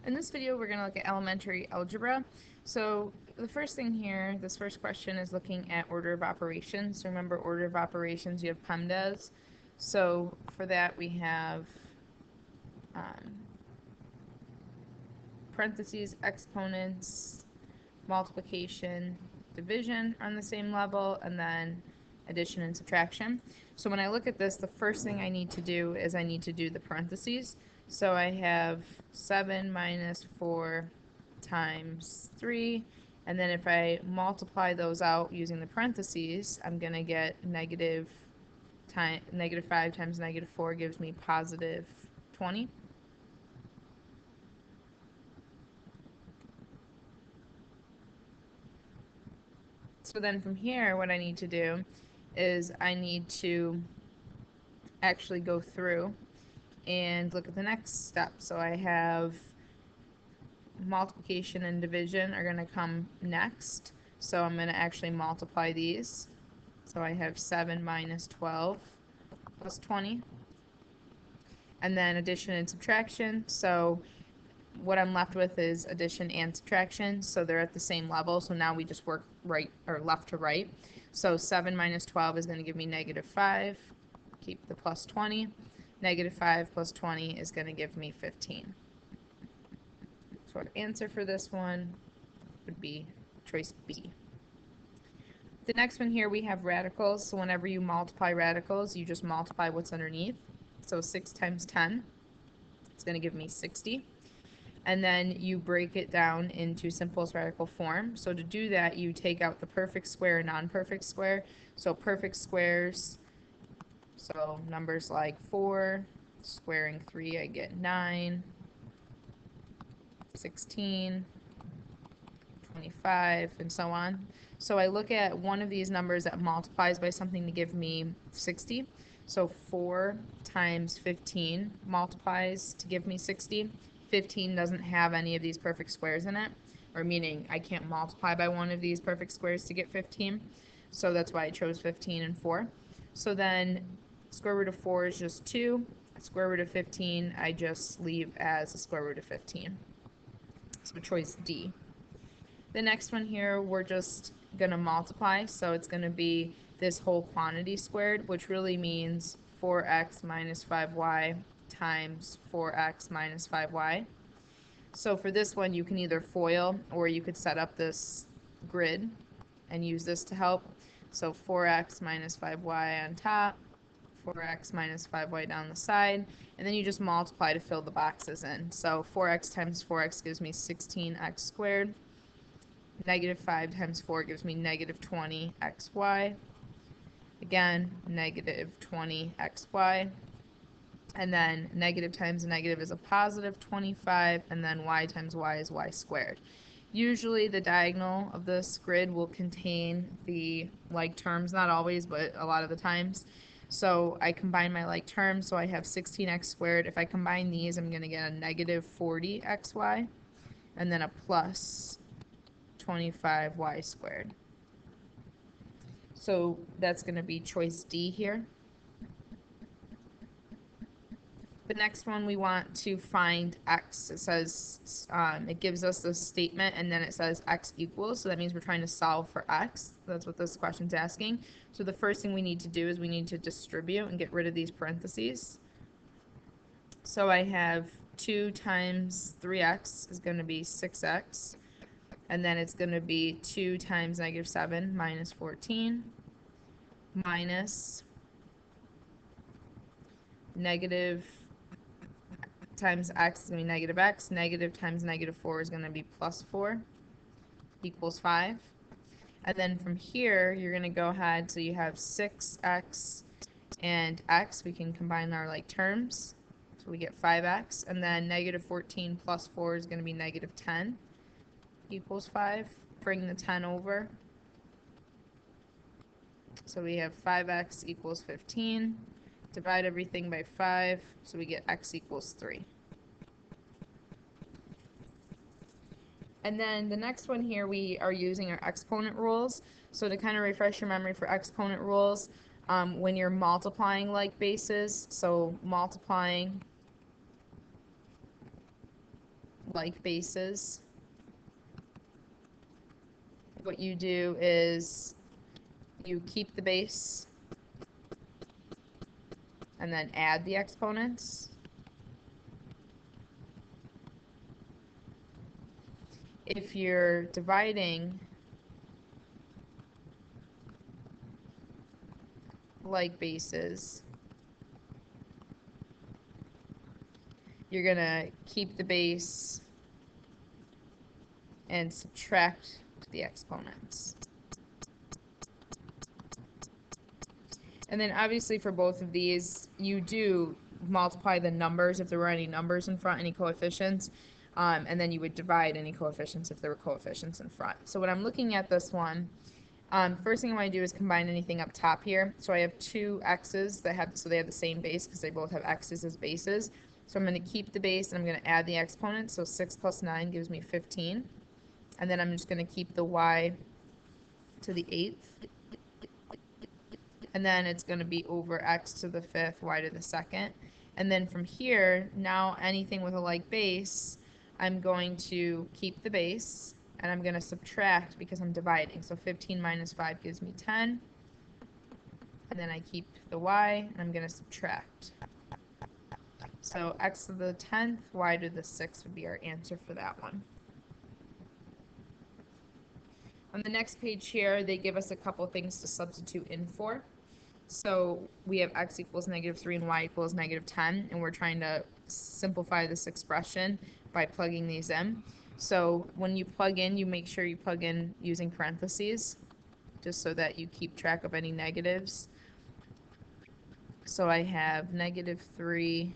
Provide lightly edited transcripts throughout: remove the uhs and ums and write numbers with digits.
In this video, we're going to look at elementary algebra. So the first thing here, this first question is looking at order of operations. So remember, order of operations, you have PEMDAS. So for that, we have parentheses, exponents, multiplication, division are on the same level, and then addition and subtraction. So when I look at this, the first thing I need to do is I need to do the parentheses. So I have 7 minus 4 times 3, and then if I multiply those out using the parentheses, I'm going to get negative 5 times negative 4 gives me positive 20. So then from here, what I need to do is I need to actually go through and look at the next step. So I have multiplication and division are going to come next. So I'm going to actually multiply these. So I have 7 minus 12 plus 20. And then addition and subtraction. So what I'm left with is addition and subtraction. So they're at the same level. So now we just work right or left to right. So 7 minus 12 is going to give me negative 5. Keep the plus 20. Negative 5 plus 20 is going to give me 15. So our answer for this one would be choice B. The next one here, we have radicals. So whenever you multiply radicals, you just multiply what's underneath. So 6 times 10, it's going to give me 60. And then you break it down into simplest radical form. So to do that, you take out the perfect square and non-perfect square. So perfect squares, so numbers like 4, squaring 3, I get 9, 16, 25, and so on. So I look at one of these numbers that multiplies by something to give me 60. So 4 times 15 multiplies to give me 60. 15 doesn't have any of these perfect squares in it, or meaning I can't multiply by one of these perfect squares to get 15. So that's why I chose 15 and 4. So then square root of 4 is just 2. Square root of 15 I just leave as a square root of 15. So choice D. The next one here, we're just going to multiply. So it's going to be this whole quantity squared, which really means 4x minus 5y times 4x minus 5y. So for this one, you can either FOIL or you could set up this grid and use this to help. So 4x minus 5y on top, 4x minus 5y down the side, and then you just multiply to fill the boxes in. So 4x times 4x gives me 16x squared. Negative 5 times 4 gives me negative 20xy. Again, negative 20xy. And then negative times negative is a positive 25, and then y times y is y squared. Usually the diagonal of this grid will contain the like terms, not always, but a lot of the times. So I combine my like terms, so I have 16x squared. If I combine these, I'm going to get a negative 40xy, and then a plus 25y squared. So that's going to be choice D here. The next one, we want to find x. It says, it gives us the statement, and then it says x equals. So that means we're trying to solve for x. That's what this question's asking. So the first thing we need to do is we need to distribute and get rid of these parentheses. So I have 2 times 3x is going to be 6x. And then it's going to be 2 times negative 7 minus 14 minus negative times x is going to be negative x. Negative times negative 4 is going to be plus 4 equals 5. And then from here, you're going to go ahead, so you have 6x and x. We can combine our like terms. So we get 5x. And then negative 14 plus 4 is going to be negative 10 equals 5. Bring the 10 over. So we have 5x equals 15. Divide everything by 5, so we get x equals 3. And then the next one here, we are using our exponent rules. So to kind of refresh your memory for exponent rules, when you're multiplying like bases, so multiplying like bases, what you do is you keep the base and then add the exponents. If you're dividing like bases, you're going to keep the base and subtract the exponents. And then obviously for both of these, you do multiply the numbers if there were any numbers in front, any coefficients, and then you would divide any coefficients if there were coefficients in front. So when I'm looking at this one, first thing I want to do is combine anything up top here. So I have two x's that have, so they have the same base because they both have x's as bases. So I'm going to keep the base and I'm going to add the exponents. So 6 plus 9 gives me 15. And then I'm just going to keep the y to the 8th. And then it's going to be over x to the 5th, y to the 2nd. And then from here, now anything with a like base, I'm going to keep the base, and I'm going to subtract because I'm dividing. So 15 minus 5 gives me 10. And then I keep the y, and I'm going to subtract. So x to the 10th, y to the 6th would be our answer for that one. On the next page here, they give us a couple things to substitute in for. So we have x equals -3 and y equals -10, and we're trying to simplify this expression by plugging these in. So when you plug in, you make sure you plug in using parentheses, just so that you keep track of any negatives. So I have -3,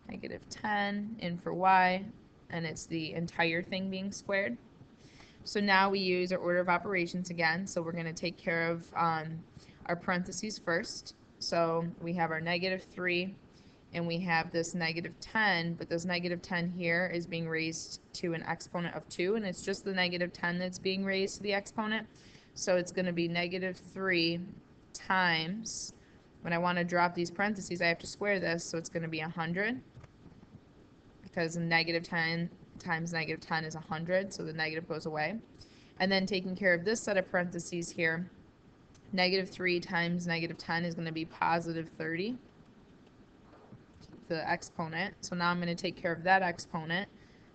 -10 in for y, and it's the entire thing being squared. So now we use our order of operations again. So we're going to take care of our parentheses first. So we have our -3 and we have this -10, but this -10 here is being raised to an exponent of 2, and it's just the -10 that's being raised to the exponent. So it's going to be -3 times, when I want to drop these parentheses, I have to square this, so it's going to be 100, because -10 times -10 is 100, so the negative goes away. And then taking care of this set of parentheses here, -3 times -10 is going to be +30, the exponent. So now I'm going to take care of that exponent.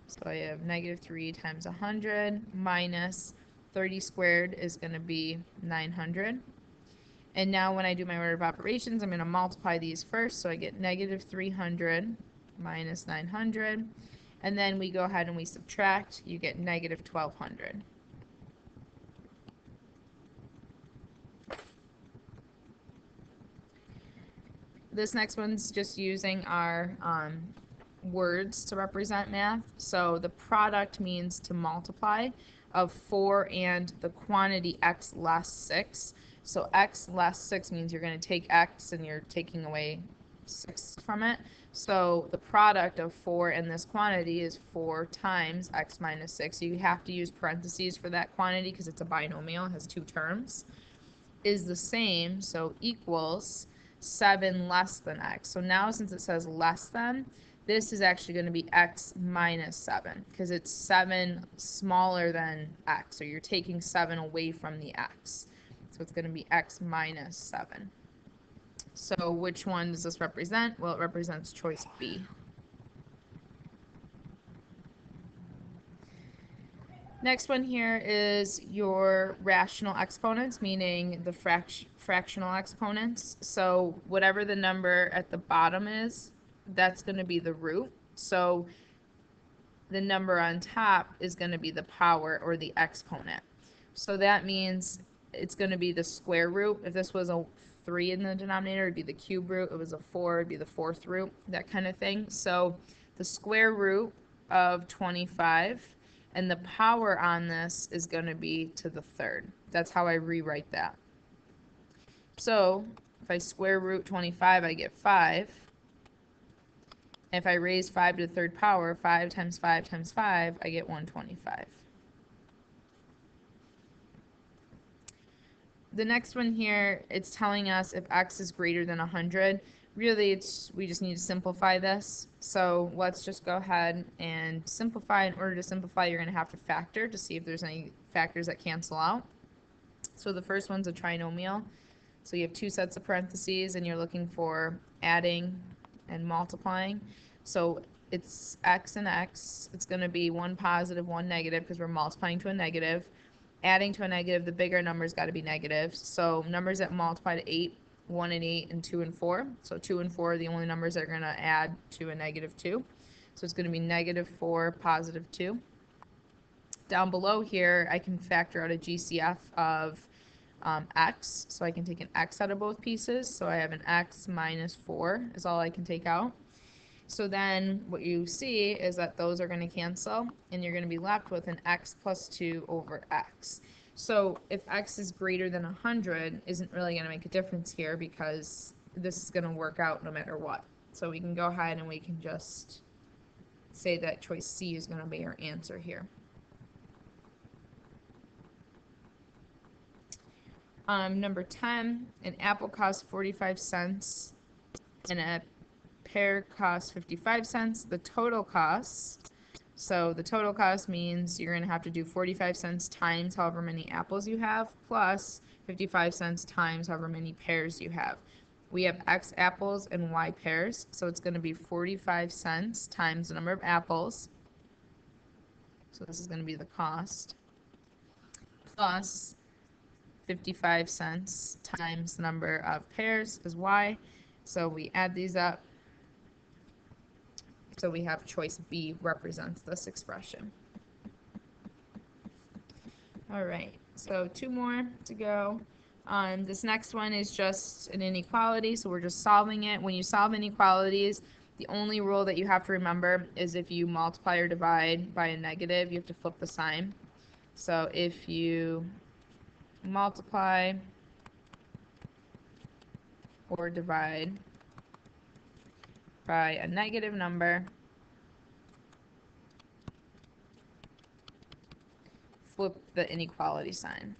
So I have -3 times 100 minus 30 squared is going to be 900. And now when I do my order of operations, I'm going to multiply these first. So I get -300 minus 900. And then we go ahead and we subtract. You get -1200. This next one's just using our words to represent math. So the product means to multiply of 4 and the quantity x less 6. So x less 6 means you're going to take x and you're taking away 6 from it. So the product of 4 and this quantity is 4 times x minus 6. You have to use parentheses for that quantity because it's a binomial, it has two terms, is the same, so equals 7 less than x. So now since it says less than, this is actually going to be x minus 7 because it's 7 smaller than x. So you're taking 7 away from the x. So it's going to be x minus 7. So which one does this represent? Well, it represents choice B. Next one here is your rational exponents, meaning the fractional exponents. So whatever the number at the bottom is, that's going to be the root. So the number on top is going to be the power or the exponent. So that means it's going to be the square root. If this was a 3 in the denominator, it'd be the cube root. If it was a 4, it'd be the fourth root, that kind of thing. So the square root of 25, and the power on this is going to be to the third. That's how I rewrite that. So if I square root 25, I get 5. If I raise 5 to the third power, 5 times 5 times 5, I get 125. The next one here, it's telling us if x is greater than 100, really we just need to simplify this. So let's just go ahead and simplify. In order to simplify, you're going to have to factor to see if there's any factors that cancel out. So the first one's a trinomial. So you have two sets of parentheses and you're looking for adding and multiplying. So it's x and x. It's going to be one positive, one negative because we're multiplying to a negative. Adding to a negative, the bigger number's got to be negative. So numbers that multiply to 8, 1 and 8, and 2 and 4. So 2 and 4 are the only numbers that are going to add to a negative 2. So it's going to be negative 4, positive 2. Down below here, I can factor out a GCF of x. So I can take an x out of both pieces. So I have an x minus 4 is all I can take out. So then what you see is that those are going to cancel, and you're going to be left with an x plus 2 over x. So if x is greater than 100, isn't really going to make a difference here because this is going to work out no matter what. So we can go ahead and we can just say that choice C is going to be our answer here. Number 10, an apple costs 45 cents and a pear costs 55 cents. The total cost, so the total cost means you're going to have to do 45 cents times however many apples you have plus 55 cents times however many pears you have. We have x apples and y pears, so it's going to be 45 cents times the number of apples. So this is going to be the cost plus 55 cents times the number of pears is y. So we add these up. So we have choice B represents this expression. All right, so two more to go. This next one is just an inequality, so we're just solving it. When you solve inequalities, the only rule that you have to remember is if you multiply or divide by a negative, you have to flip the sign. So if you multiply or divide by a negative number, flip the inequality sign.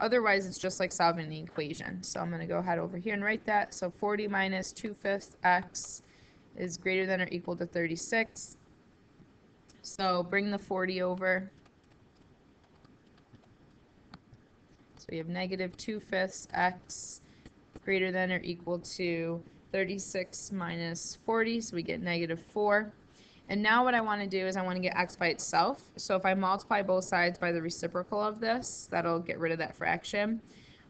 Otherwise, it's just like solving the equation. So I'm going to go ahead over here and write that. So 40 minus 2/5 x is greater than or equal to 36. So bring the 40 over. So we have negative 2/5 x greater than or equal to 36 minus 40. So we get negative 4. And now what I want to do is I want to get x by itself. So if I multiply both sides by the reciprocal of this, that'll get rid of that fraction.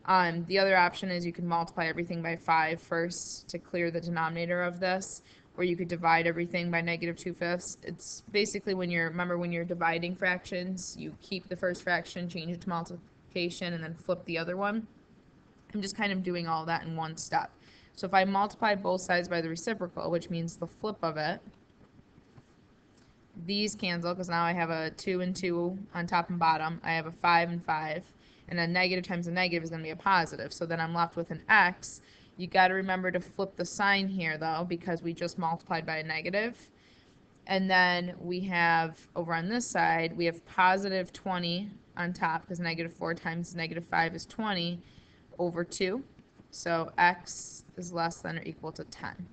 The other option is you can multiply everything by 5 first to clear the denominator of this, or you could divide everything by negative 2/5. It's basically when you're dividing fractions, you keep the first fraction, change it to multiplication, and then flip the other one. I'm just kind of doing all that in one step. So if I multiply both sides by the reciprocal, which means the flip of it, these cancel because now I have a 2 and 2 on top and bottom. I have a 5 and 5. And a negative times a negative is going to be a positive. So then I'm left with an x. You got to remember to flip the sign here, though, because we just multiplied by a negative. And then we have, over on this side, we have positive 20 on top because negative 4 times negative 5 is 20 over 2. So x is less than or equal to 10.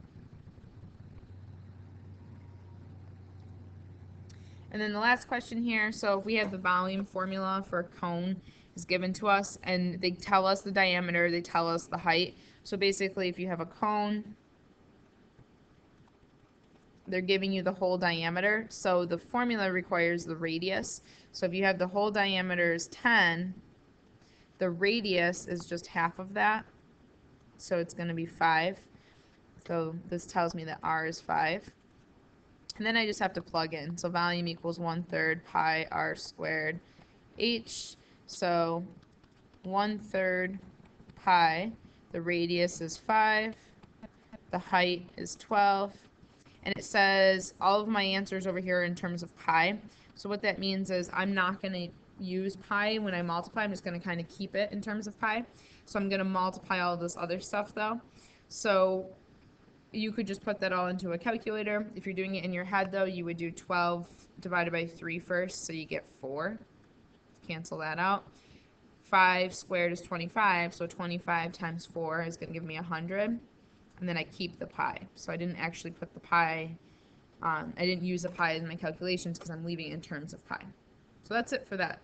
And then the last question here, so if we have the volume formula for a cone is given to us, and they tell us the diameter, they tell us the height. So basically, if you have a cone, they're giving you the whole diameter. So the formula requires the radius. So if you have the whole diameter is 10, the radius is just half of that. So it's going to be 5. So this tells me that r is 5. And then I just have to plug in. So volume equals 1/3 pi r squared h. So 1/3 pi. The radius is 5. The height is 12. And it says all of my answers over here in terms of pi. So what that means is I'm not going to use pi when I multiply. I'm just going to kind of keep it in terms of pi. So I'm going to multiply all this other stuff though. So you could just put that all into a calculator. If you're doing it in your head though, you would do 12 divided by 3 first, so you get 4. Cancel that out. 5 squared is 25, so 25 times 4 is going to give me 100. And then I keep the pi. So I didn't actually put the pi, I didn't use the pi in my calculations because I'm leaving it in terms of pi. So that's it for that.